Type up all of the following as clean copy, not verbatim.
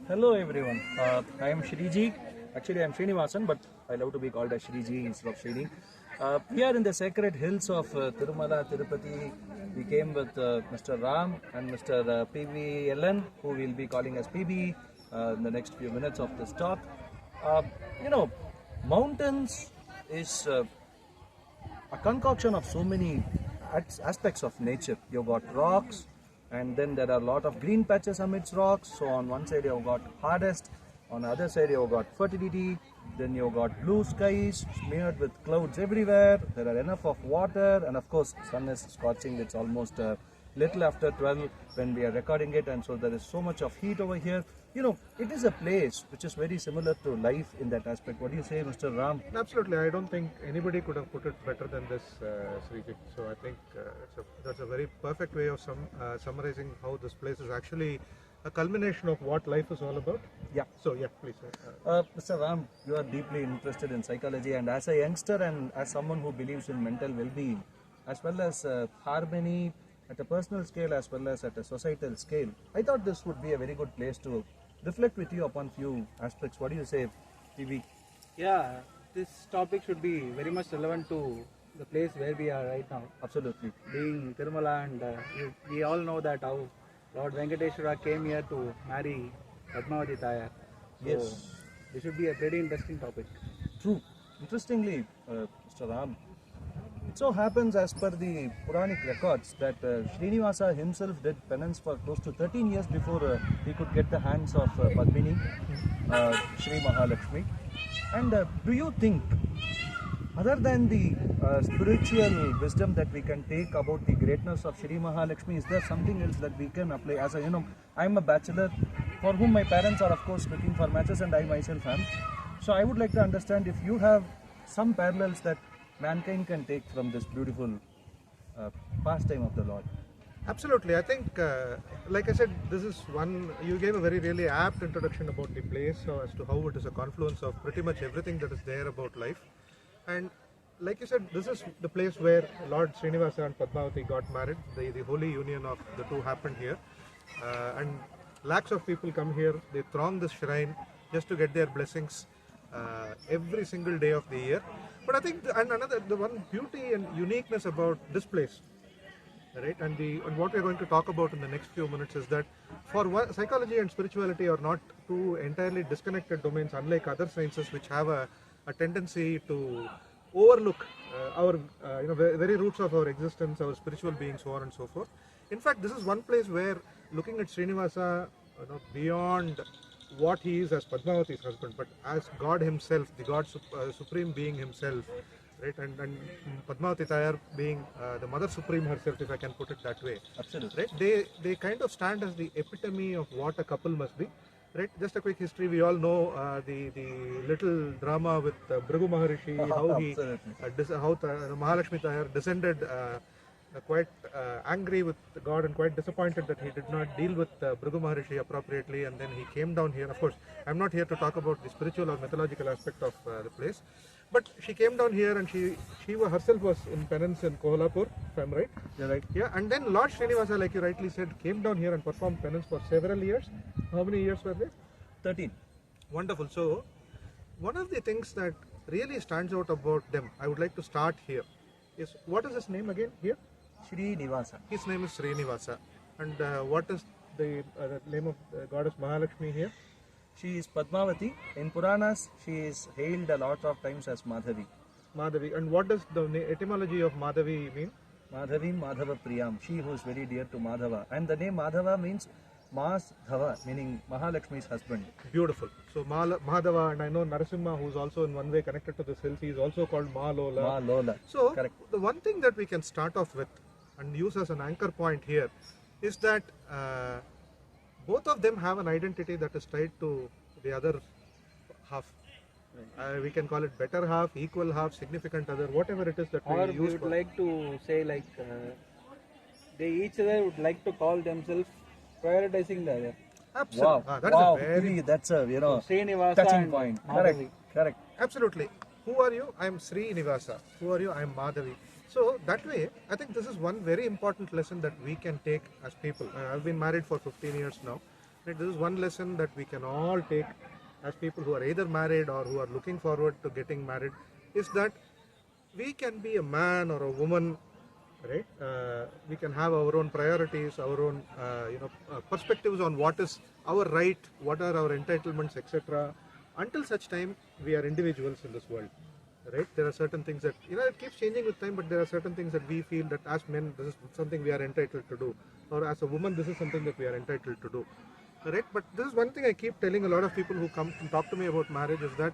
Hello everyone. I am Shriji. Actually, I am Srinivasan, but I love to be called as Shriji instead of Srini. We are in the sacred hills of Tirumala, Tirupati. We came with Mr. Ram and Mr. PV Ellen, who will be calling us PB in the next few minutes of this talk. Uh, you know, mountains is a concoction of so many aspects of nature. You've got rocks, and then there are a lot of green patches amidst rocks. So on one side you've got hardest, on the other side you've got fertility, then you've got blue skies smeared with clouds everywhere. There are enough of water, and of course sun is scorching. It's almost little after 12 when we are recording it, and so there is so much of heat over here. It is a place which is very similar to life in that aspect. What do you say, Mr. Ram? Absolutely, I don't think anybody could have put it better than this, Srijit. So I think that's a very perfect way of summarizing how this place is actually a culmination of what life is all about. Yeah. So yeah, please. Mr. Ram, you are deeply interested in psychology, and as a youngster and as someone who believes in mental well-being, as well as harmony at a personal scale as well as at a societal scale, I thought this would be a very good place to reflect with you upon few aspects. What do you say, PV? Yeah, this topic should be very much relevant to the place where we are right now. Absolutely. Being Tirumala, and we all know that how Lord Venkateshwara came here to marry Padmavati Tayar. So Yes. this should be a pretty interesting topic. True. Interestingly, Mr. Ram, it so happens as per the Puranic records that Srinivasa himself did penance for close to 13 years before he could get the hands of Padmini, Shri Mahalakshmi. And do you think, other than the spiritual wisdom that we can take about the greatness of Shri Mahalakshmi, is there something else that we can apply? As I'm a bachelor for whom my parents are of course looking for matches, and I myself am. So I would like to understand if you have some parallels that mankind can take from this beautiful pastime of the Lord. Absolutely, I think, like I said, this is one. You gave a really apt introduction about the place, so as to how it is a confluence of pretty much everything that is there about life. And like you said, this is the place where Lord Srinivasa and Padmavati got married. The holy union of the two happened here, and lakhs of people come here. They throng this shrine just to get their blessings every single day of the year. But I think the one beauty and uniqueness about this place, right, and what we're going to talk about in the next few minutes is that psychology and spirituality are not two entirely disconnected domains, unlike other sciences which have a tendency to overlook our very roots of our existence, our spiritual being, so on and so forth. In fact, this is one place where looking at Srinivasa, beyond what he is as Padmavati's husband, but as God himself, the God supreme being himself, right, and Padmavati Tayar being the Mother Supreme herself, if I can put it that way. Absolutely. Right? They kind of stand as the epitome of what a couple must be. Right? Just a quick history. We all know the little drama with Bhrigu Maharishi, how Mahalakshmi Tayar descended quite angry with God and quite disappointed that he did not deal with Bhrigu Maharishi appropriately, and then he came down here. Of course, I'm not here to talk about the spiritual or mythological aspect of the place, but she came down here and she herself was in penance in Kolhapur, if I'm right. You're right. Yeah, and then Lord Srinivasa, like you rightly said, came down here and performed penance for several years. How many years were they? 13. Wonderful. So, one of the things that really stands out about them, I would like to start here, is what is his name again here? Srinivasa. His name is Srinivasa. And what is the name of goddess Mahalakshmi here? She is Padmavati. In Puranas, she is hailed a lot of times as Madhavi. Madhavi. And what does the etymology of Madhavi mean? Madhavi, Madhava Priyam, she who is very dear to Madhava. And the name Madhava means Madhava, meaning Mahalakshmi's husband. Beautiful. So Madhava, and I know Narasimha, who is also in one way connected to this hill, he is also called Mahalola. Mahalola. So, correct. The one thing that we can start off with and use as an anchor point here is that both of them have an identity that is tied to the other half. We can call it better half, equal half, significant other, whatever it is that Or we we use would for. like to say they each other would like to call themselves prioritizing the other. Absolutely. Wow. That is wow. a very That's a Srinivasa touching and point. Madhavi. Correct. absolutely. Who are you? I am Sri Nivasa. Who are you? I am Madhavi. So that way, I think this is one very important lesson that we can take as people. I've been married for 15 years now, Right? This is one lesson that we can all take as people who are either married or who are looking forward to getting married, is that we can be a man or a woman, right? We can have our own priorities, our own perspectives on what is our right, what are our entitlements, etc. Until such time we are individuals in this world, right? There are certain things that it keeps changing with time, but there are certain things that we feel that as men this is something we are entitled to do, or as a woman this is something that we are entitled to do, right? But this is one thing I keep telling a lot of people who come and talk to me about marriage, is that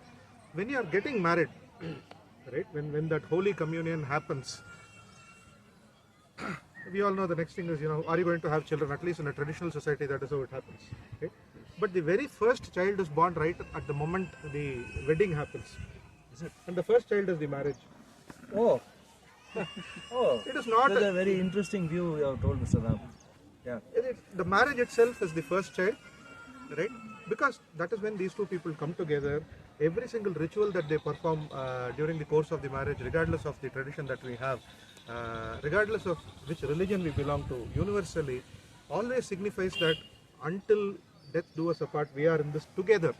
when you are getting married, right, when that holy communion happens, we all know the next thing is, are you going to have children? At least in a traditional society, that is how it happens. Okay? But the very first child is born right at the moment the wedding happens. Is it? And the first child is the marriage. Oh. Oh. It is not That's a very interesting view you have told, Mr. Ram. Yeah. The marriage itself is the first child, right? Because that is when these two people come together. Every single ritual that they perform during the course of the marriage, regardless of the tradition that we have, regardless of which religion we belong to, universally always signifies that until death do us apart, we are in this together.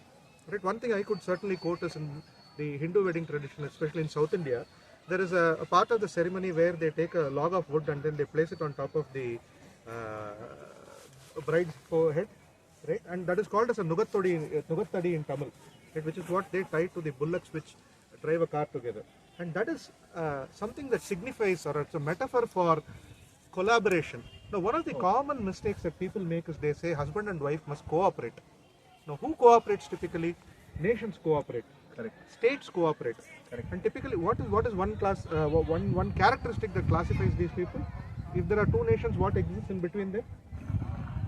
Right? One thing I could certainly quote is in the Hindu wedding tradition, especially in South India, there is a part of the ceremony where they take a log of wood and then they place it on top of the bride's forehead, right? And that is called as a nugattadi in Tamil, right? Which is what they tie to the bullocks which drive a car together. And that is something that signifies, or it's a metaphor for collaboration. Now, one of the common mistakes that people make is they say husband and wife must cooperate. Now, who cooperates typically? Nations cooperate. Correct. States cooperate. Correct. And typically, what is one characteristic that classifies these people? If there are two nations, what exists in between them?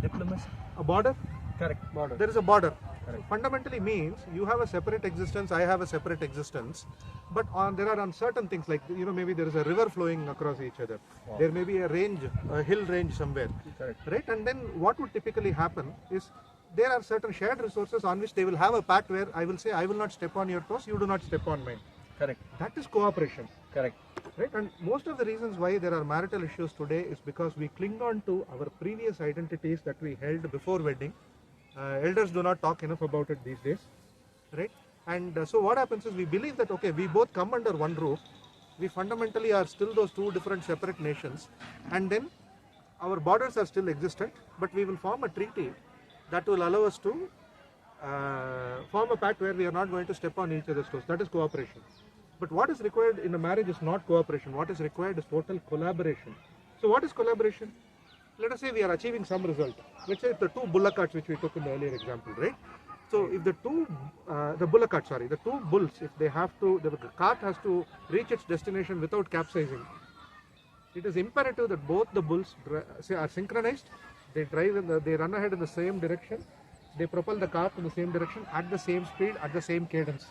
Diplomacy. A border. Correct. Border. There is a border. Correct. So fundamentally means you have a separate existence, I have a separate existence, but there are uncertain things like maybe there is a river flowing across each other. Wow. There may be a hill range somewhere. Correct. Right? And then what would typically happen is there are certain shared resources on which they will have a pact where I will say I will not step on your toes, you do not step on mine. Correct. That is cooperation. Correct. Right? And most of the reasons why there are marital issues today is because we cling on to our previous identities that we held before wedding. Elders do not talk enough about it these days, right? And so what happens is we believe that okay, we both come under one roof, we fundamentally are still those two different separate nations, and then our borders are still existent, but we will form a treaty that will allow us to form a pact where we are not going to step on each other's toes. That is cooperation. But what is required in a marriage is not cooperation. What is required is total collaboration. So what is collaboration? Let us say we are achieving some result. Let's say the two bullock carts which we took in the earlier example, right? So if the two bulls, if they have to, the cart has to reach its destination without capsizing, it is imperative that both the bulls are synchronized, they they run ahead in the same direction, they propel the cart in the same direction, at the same speed, at the same cadence.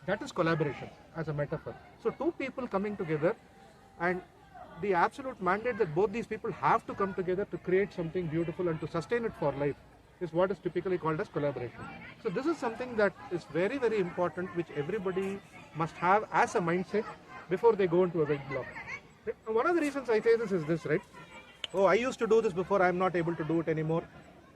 That is collaboration as a metaphor. So two people coming together, and the absolute mandate that both these people have to come together to create something beautiful and to sustain it for life is what is typically called as collaboration. So this is something that is very, very important, which everybody must have as a mindset before they go into a big block. Right? And one of the reasons I say this is this, right? Oh, I used to do this before, I am not able to do it anymore.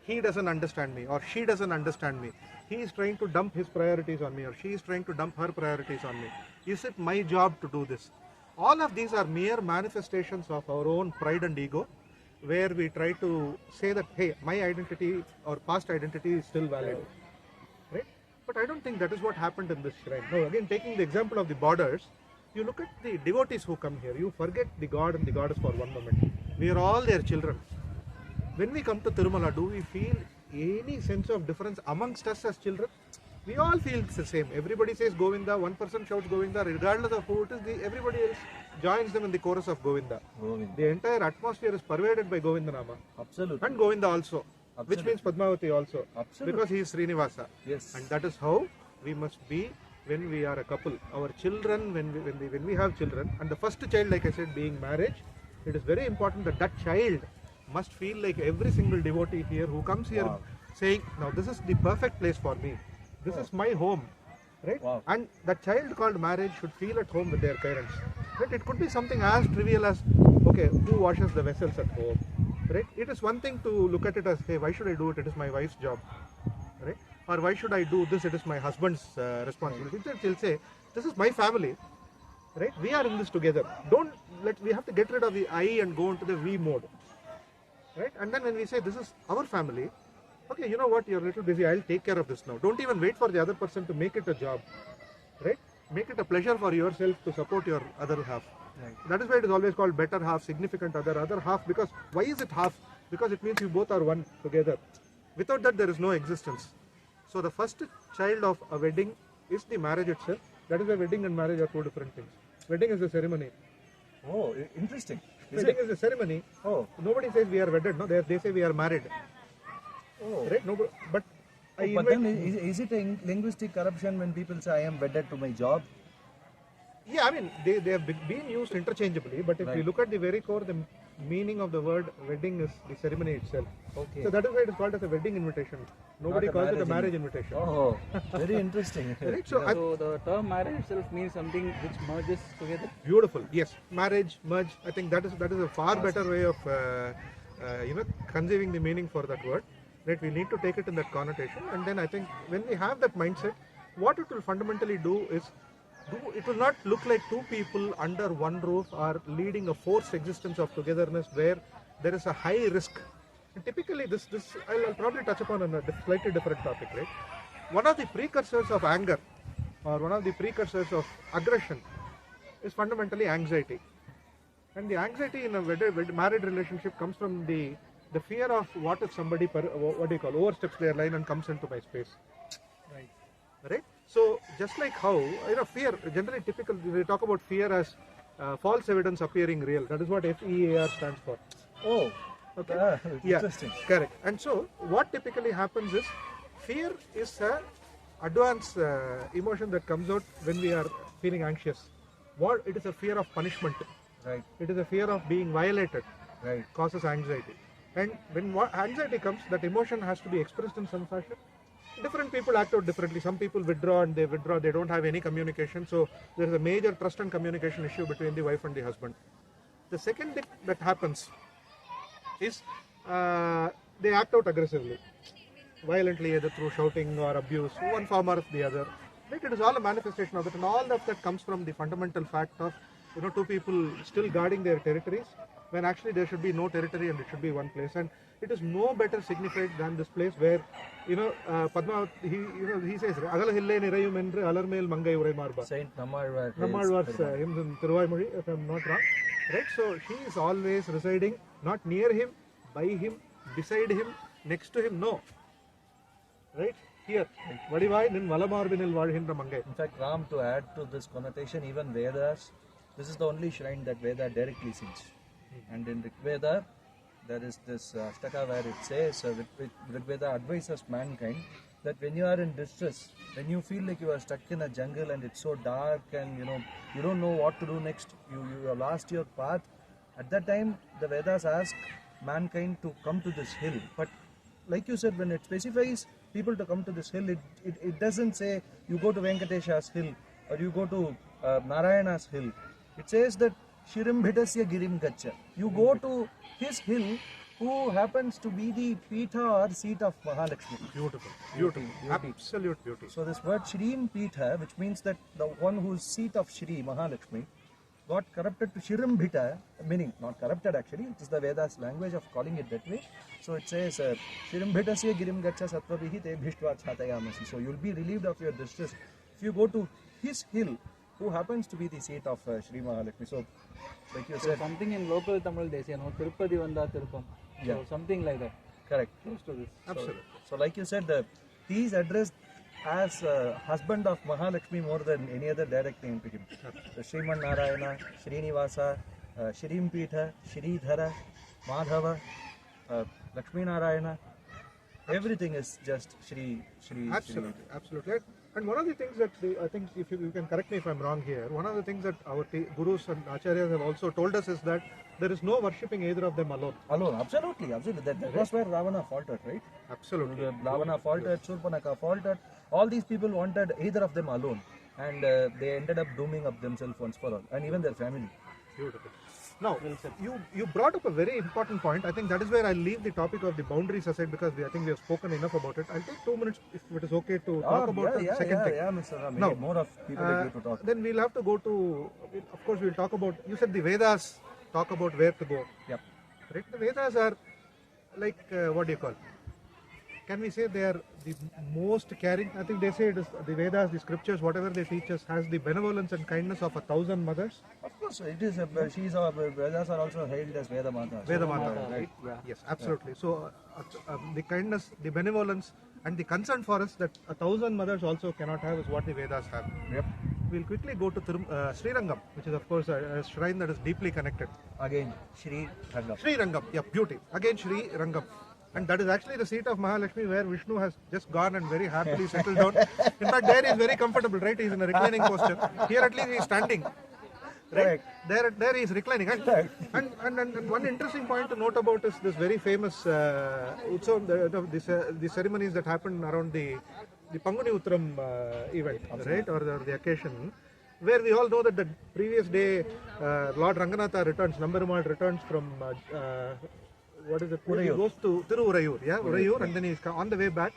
He doesn't understand me, or she doesn't understand me. He is trying to dump his priorities on me, or she is trying to dump her priorities on me. Is it my job to do this? All of these are mere manifestations of our own pride and ego, where we try to say that, hey, my identity or past identity is still valid. Right? But I don't think that is what happened in this shrine. Now, again, taking the example of the borders, you look at the devotees who come here, you forget the god and the goddess for one moment. We are all their children. When we come to Tirumala, do we feel any sense of difference amongst us as children? We all feel the same. Everybody says Govinda, one person shouts Govinda, regardless of who it is, everybody else joins them in the chorus of Govinda. The entire atmosphere is pervaded by Govinda Nama. Absolutely. And Govinda also. Absolutely. Which means Padmavati also. Absolutely. Because he is Srinivasa. Yes. And that is how we must be when we are a couple. Our children, when we have children, and the first child, like I said, being marriage, it is very important that that child must feel like every single devotee here who comes here saying, now this is the perfect place for me. This is my home, right? Wow. And that child called marriage should feel at home with their parents. Right? It could be something as trivial as, okay, who washes the vessels at home? right? It is one thing to look at it as, hey, why should I do it? It is my wife's job, right? Or why should I do this? It is my husband's responsibility. They'll say, this is my family, right? We are in this together. We have to get rid of the I and go into the we mode, right? And then when we say this is our family, okay, you know what? You're a little busy. I'll take care of this now. Don't even wait for the other person to make it a job, right? Make it a pleasure for yourself to support your other half. Right. That is why it is always called better half, significant other half. Because why is it half? Because it means you both are one together. Without that, there is no existence. So the first child of a wedding is the marriage itself. That is why wedding and marriage are two different things. Wedding is a ceremony. Oh, interesting. Wedding is a ceremony. Oh. Nobody says we are wedded. No, they say we are married. Oh. Right? No, but But then is it a linguistic corruption when people say I am wedded to my job? yeah, I mean, they have been used interchangeably, but if Right. you look at the very core, the meaning of the word wedding is the ceremony itself. Okay. So that is why it is called as a wedding invitation. Nobody Not a calls it a marriage marriage invitation. Oh, very interesting. Right? So, So the term marriage itself means something which merges together. beautiful. Yes, marriage, merge. I think that is a far better way of conceiving the meaning for that word. Right? We need to take it in that connotation, and then I think when we have that mindset, what it will fundamentally do is, it will not look like two people under one roof are leading a forced existence of togetherness where there is a high risk. And typically, this I'll probably touch upon on a slightly different topic, right? One of the precursors of anger, or one of the precursors of aggression, is fundamentally anxiety. And the anxiety in a married relationship comes from the fear of what if somebody oversteps their line and comes into my space. Right? So just like how fear, generally typical, we talk about fear as false evidence appearing real. That is what FEAR stands for. Oh, Okay. interesting. Correct. And so what typically happens is, fear is a advanced emotion that comes out when we are feeling anxious. It is a fear of punishment. Right, It is a fear of being violated. right. Causes anxiety. And when anxiety comes, that emotion has to be expressed in some fashion. Different people act out differently. Some people withdraw, they don't have any communication. So there is a major trust and communication issue between the wife and the husband. The second thing that happens is they act out aggressively, violently, either through shouting or abuse, one form or the other. Right? It is all a manifestation of it, and all of that comes from the fundamental fact of two people still guarding their territories, when actually there should be no territory and it should be one place. And it is no better signified than this place where Padma, he says Agala hille nirayumendre alarmel mangai urai marba. Saint Nammalvar. Nammalvar's hymns in Thiruvaimozhi, if I am not wrong. Right? So she is always residing not near him, by him, beside him, next to him. No. Right? Here. Vadivai nin valamarvinil vazhinra mangai. In fact, Ram, to add to this connotation, even Vedas, this is the only shrine that Veda directly sings. And in Rig Veda, there is this Ashtaka where it says, Rig Veda advises mankind that when you are in distress, when you feel like you are stuck in a jungle and it's so dark and you don't know what to do next, you have lost your path, at that time the Vedas ask mankind to come to this hill. But like you said, when it specifies people to come to this hill, it doesn't say you go to Venkatesha's hill or you go to Narayana's hill. It says that Shirim Bhitasya Girim Gacha. You go to his hill, who happens to be the Pitha or seat of Mahalakshmi. Beautiful. Beauty. Absolute beauty. So this word Shrim Pitha, which means that the one whose seat of Shri Mahalakshmi got corrupted to Shirim Bhita, meaning not corrupted actually, it is the Vedas language of calling it that way. So it says Shirim Bhitasya Girim Gacha Sattvabihi Te Bhishtva Chhatayamasi. So you will be relieved of your distress if you go to his hill, who happens to be the seat of Shri Mahalakshmi. So like you said, Something in local Tamil they say, no, Tirupati Vanda Tirupam. Yeah. So something like that. correct. Close to this. Absolutely. So like you said, he is addressed as husband of Mahalakshmi more than any other direct name to him. So Sriman Narayana, Srinivasa, Shrim Pitha, Shridhara, Madhava, Lakshmi Narayana, everything is just Shri. Absolutely. And one of the things that I think, if you can correct me if I'm wrong here, one of the things that our gurus and acharyas have also told us is that there is no worshipping either of them alone. Alone, absolutely. That was where Ravana faltered, right? Absolutely. Ravana faltered, Surpanaka faltered. All these people wanted either of them alone, and they ended up dooming up themselves once for all, and even their family. Beautiful. Now, you brought up a very important point. I think that is where I'll leave the topic of the boundaries aside because I think we have spoken enough about it. I'll take 2 minutes if it is okay to talk about the second thing. Yeah, Mr. Ram. Now, More of people like you to talk. Then we'll have to go to, of course, we'll talk about, you said the Vedas talk about where to go. Yep. Right? The Vedas are like, what do you call? Can we say they are the most caring? I think they say it is the Vedas, the scriptures, whatever they teach us, has the benevolence and kindness of 1,000 mothers. Of course, it is. She's our Vedas are also hailed as Veda Mata. Veda Mata, right? Yeah. Yes, absolutely. So the kindness, the benevolence, and the concern for us that 1,000 mothers also cannot have is what the Vedas have. Yep. We'll quickly go to Sri Rangam, which is of course a shrine that is deeply connected. Again, Sri Rangam. Sri Rangam, yeah, beauty. Again, Sri Rangam. And that is actually the seat of Mahalakshmi where Vishnu has just gone and very happily settled down. In fact, there he is very comfortable, right? He is in a reclining posture. Here at least he is standing. Right? There he is reclining. And one interesting point to note about is this very famous Utsav, the ceremonies that happen around the Panguni Uttram event, right? Or the occasion, where we all know that the previous day Lord Ranganatha returns, Namberumal returns from what is it? He goes to Tirurayur, yeah, Urayur, and then he's on the way back.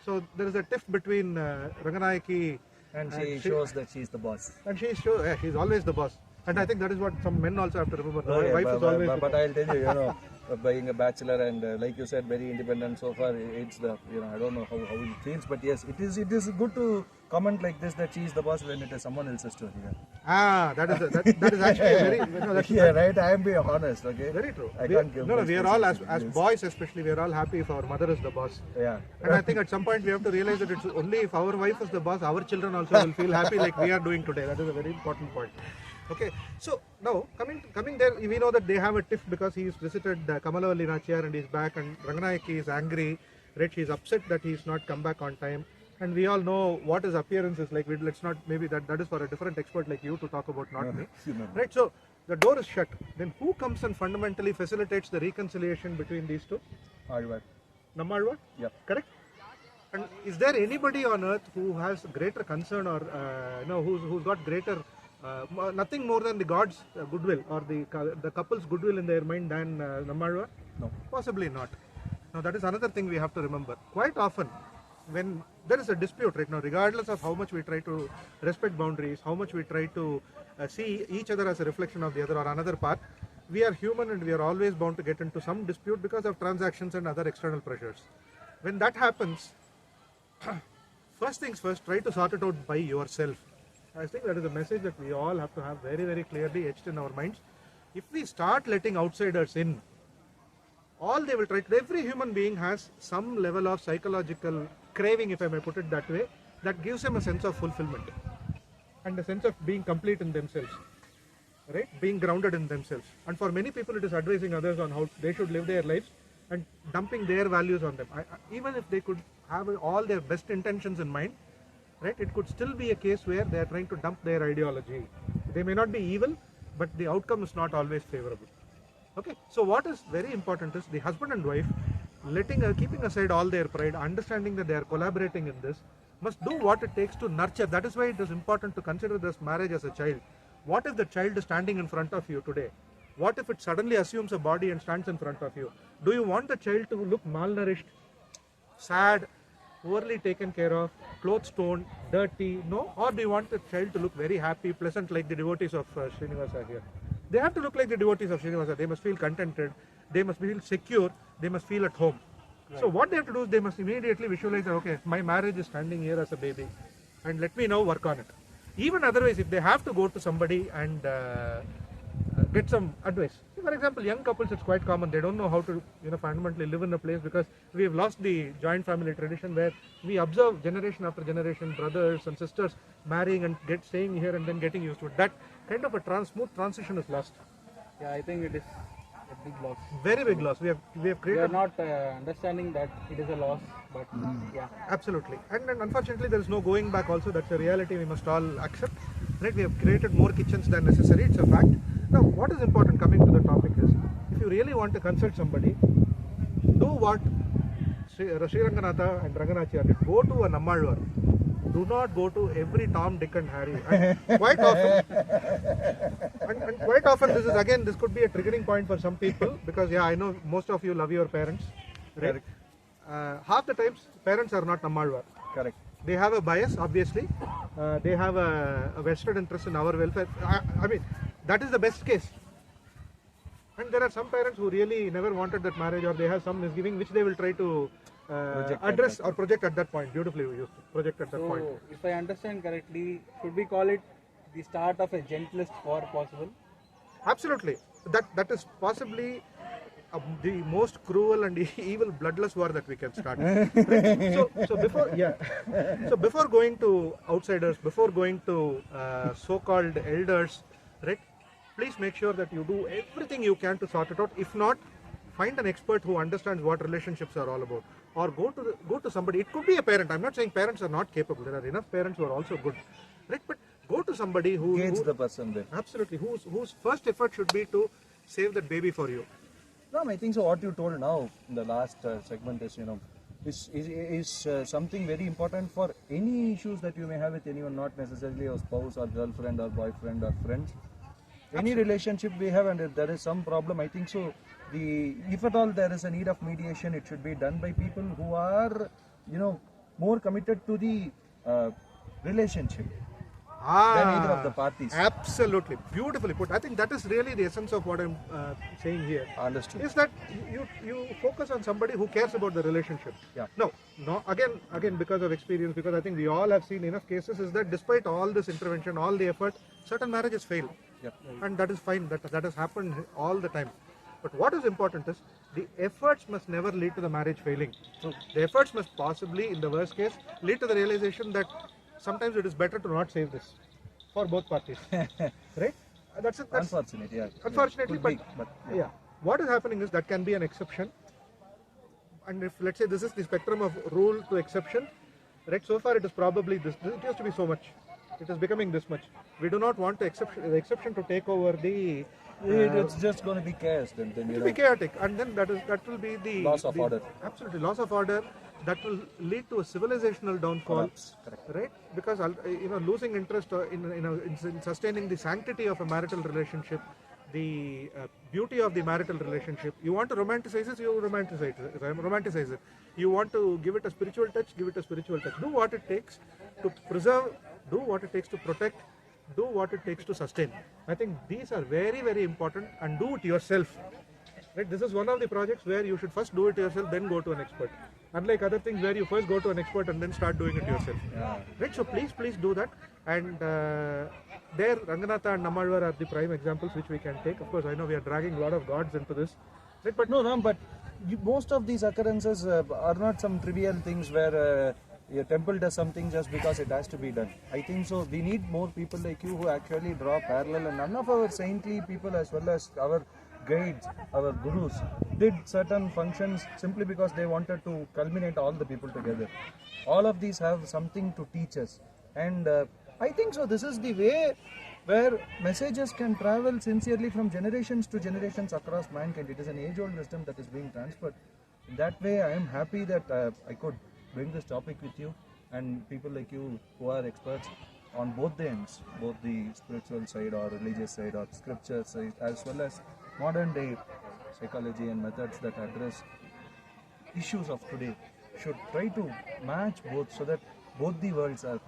So there is a tiff between Ranganayaki And she shows that she's the boss. and she's sure, yeah, she's always the boss. And I think that is what some men also have to remember. Oh, My yeah, wife is always the but I'll tell you, being a bachelor and like you said, very independent so far, it's the, I don't know how it feels, but yes, it is good to comment like this that she is the boss when it is someone else's story. Yeah. that is actually a very, that's Yeah, right. I am being honest, okay? very true. I can't give No, my we are all, as specific boys especially, we are all happy if our mother is the boss. Yeah. And I think at some point we have to realize that it's only if our wife is the boss, our children also will feel happy like we are doing today. That is a very important point. Okay, so now coming there, we know that they have a tiff because he's visited Kamalavalli Nachiyar and he's back, and Ranganayaki is angry, right? She's upset that he's not come back on time, and we all know what his appearance is like. Let's not, maybe that is for a different expert like you to talk about, not me, right? So the door is shut. Then who comes and fundamentally facilitates the reconciliation between these two? Alright. Nammalwar? Yep. Correct? And is there anybody on earth who has greater concern or who's got greater nothing more than the God's goodwill or the couple's goodwill in their mind than Nammalwar? No. Possibly not. Now that is another thing we have to remember. Quite often, when there is a dispute right now, regardless of how much we try to respect boundaries, how much we try to see each other as a reflection of the other or another part, we are human and we are always bound to get into some dispute because of transactions and other external pressures. When that happens, first things first, try to sort it out by yourself. I think that is a message that we all have to have very, very clearly etched in our minds. If we start letting outsiders in, all they will try to, every human being has some level of psychological craving, if I may put it that way, that gives them a sense of fulfillment and a sense of being complete in themselves, right? Being grounded in themselves. And for many people, it is advising others on how they should live their lives and dumping their values on them. Even if they could have all their best intentions in mind, right, it could still be a case where they are trying to dump their ideology. They may not be evil, but the outcome is not always favorable. Okay, so what is very important is the husband and wife keeping aside all their pride, understanding that they are collaborating in this, must do what it takes to nurture. That is why it is important to consider this marriage as a child. What if the child is standing in front of you today? What if it suddenly assumes a body and stands in front of you? Do you want the child to look malnourished, sad, poorly taken care of, clothes torn, dirty? No? Or do you want the child to look very happy, pleasant like the devotees of Srinivasa here? They have to look like the devotees of Srinivasa. They must feel contented, they must feel secure, they must feel at home. Right. So what they have to do is they must immediately visualize that, okay, my marriage is standing here as a baby and let me now work on it. Even otherwise, if they have to go to somebody and get some advice. For example, young couples, it's quite common. They don't know how to fundamentally live in a place because we have lost the joint family tradition where we observe generation after generation, brothers and sisters marrying and staying here and then getting used to it. That kind of a smooth transition is lost. Yeah, I think it is a big loss. Very big loss. We have created. We are not understanding that it is a loss, but yeah. Absolutely. And unfortunately, there is no going back also. That's a reality we must all accept. Right? We have created more kitchens than necessary. It's a fact. Now, what is important coming to the topic is, if you really want to consult somebody, do what Sri Ranganatha and Ranganachiyar did. Go to a Nammalwar. do not go to every Tom, Dick and Harry. And quite often, and quite often this could be a triggering point for some people, because yeah, I know most of you love your parents, right? Correct. Half the times parents are not Nammalvar. Correct. They have a bias, obviously. They have a vested interest in our welfare. I mean, that is the best case. And there are some parents who really never wanted that marriage, or they have some misgiving which they will try to address or project at that point. Beautifully used. Project at that point. So, if I understand correctly, should we call it the start of a gentlest war possible? Absolutely. That is possibly the most cruel and evil bloodless war that we can start. So before going to outsiders, before going to so-called elders, right? Please make sure that you do everything you can to sort it out. If not, find an expert who understands what relationships are all about, or go to somebody. It could be a parent. I'm not saying parents are not capable. There are enough parents who are also good, right? But go to somebody who Engage the person there. Absolutely, whose first effort should be to save that baby for you. No, I think so. What you told now in the last segment is, is something very important for any issues that you may have with anyone, not necessarily a spouse or girlfriend or boyfriend or friends. Any relationship we have, and if there is some problem, I think so. If at all there is a need of mediation, it should be done by people who are, more committed to the relationship than either of the parties. Absolutely, beautifully put. I think that is really the essence of what I'm saying here. Understood. Is that you focus on somebody who cares about the relationship. Yeah. No. Again, because of experience, because I think we all have seen enough cases, is that despite all this intervention, all the effort, certain marriages fail. Yeah. And that is fine. That has happened all the time. But what is important is the efforts must never lead to the marriage failing. So the efforts must possibly, in the worst case, lead to the realization that sometimes it is better to not save this for both parties. Right? That's Unfortunate, yeah. Unfortunately, Could be, but yeah. What is happening is that can be an exception. And if, let's say, this is the spectrum of rule to exception, right? So far it is probably this. It used to be so much. It is becoming this much. We do not want the exception to take over the. It's just going to be chaos then. It will be chaotic, and then that will be the Loss of order. Absolutely, loss of order. That will lead to a civilizational downfall. Correct. Right? Because losing interest in sustaining the sanctity of a marital relationship, the beauty of the marital relationship. You want to romanticize it, you romanticize it. You want to give it a spiritual touch, give it a spiritual touch. Do what it takes to preserve, do what it takes to protect, do what it takes to sustain. I think these are very, very important, and do it yourself. Right? This is one of the projects where you should first do it yourself, then go to an expert. Unlike other things where you first go to an expert and then start doing it yourself. Yeah. Right? So please do that. And there, Ranganatha and Nammalvar are the prime examples which we can take. Of course, I know we are dragging a lot of gods into this. Right? But No, Ram, but most of these occurrences are not some trivial things where a temple does something just because it has to be done. I think so. We need more people like you who actually draw parallel, and none of our saintly people as well as our guides, our gurus, did certain functions simply because they wanted to culminate all the people together. All of these have something to teach us, and I think so. This is the way where messages can travel sincerely from generations to generations across mankind. It is an age-old wisdom that is being transferred. In that way, I am happy that I could bring this topic with you and people like you who are experts on both the ends, both the spiritual side or religious side or scripture side, as well as modern day psychology and methods that address issues of today, should try to match both so that both the worlds are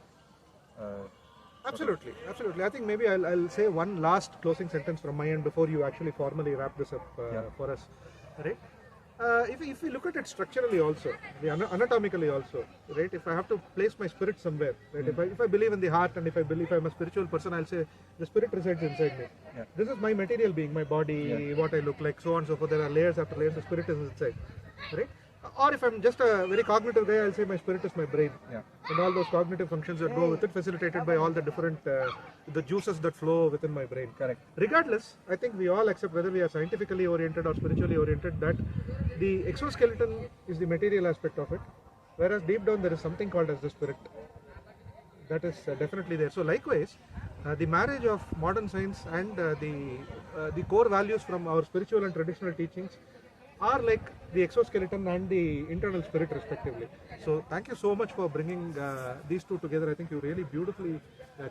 absolutely. I think maybe I'll say one last closing sentence from my end before you actually formally wrap this up for us. Right? If we look at it structurally also, anatomically also, right? If I have to place my spirit somewhere, right? If I believe in the heart, and if I believe I'm a spiritual person, I'll say the spirit resides inside me. Yeah. This is my material being, my body, what I look like, so on and so forth. There are layers after layers. The spirit is inside, right? Or if I'm just a very cognitive guy, I'll say my spirit is my brain. Yeah. And all those cognitive functions that go with it, facilitated by all the different the juices that flow within my brain. Correct. Regardless, I think we all accept, whether we are scientifically oriented or spiritually oriented, that the exoskeleton is the material aspect of it, whereas deep down there is something called as the spirit. That is definitely there. So likewise, the marriage of modern science and the core values from our spiritual and traditional teachings are like the exoskeleton and the internal spirit respectively. So thank you so much for bringing these two together. I think you really beautifully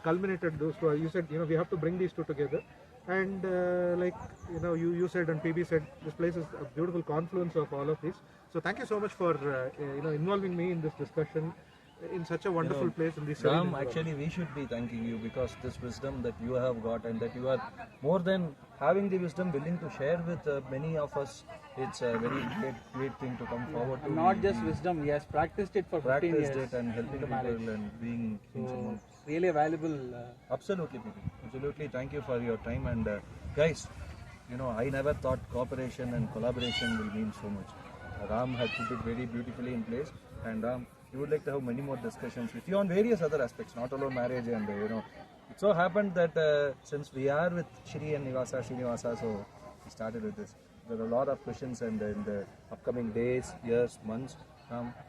culminated those two. You said, we have to bring these two together. And you said and PB said, this place is a beautiful confluence of all of these. So thank you so much for involving me in this discussion in such a wonderful place in this Ram, actually we should be thanking you because this wisdom that you have got and that you are more than having the wisdom willing to share with many of us. It's a very great thing to come forward to. Not just wisdom, he has practiced it for 15 years. Practiced it and helping people and being someone. Really valuable. Absolutely, Piti. Absolutely. Thank you for your time. And guys, I never thought cooperation and collaboration will mean so much. Ram had put it very beautifully in place. And Ram, we would like to have many more discussions with you on various other aspects, not alone marriage. And it so happened that since we are with Shri and Srinivasa, so we started with this. There are a lot of questions, and in the upcoming days, years, months,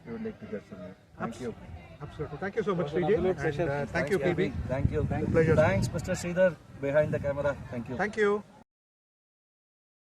we would like to get from you. Thank you. Absolutely. Thank you so much, Absolute Srijit. pleasure. And, thank you, PB. Thank you. Pleasure. Thanks, Mr. Sridhar, behind the camera. Thank you. Thank you.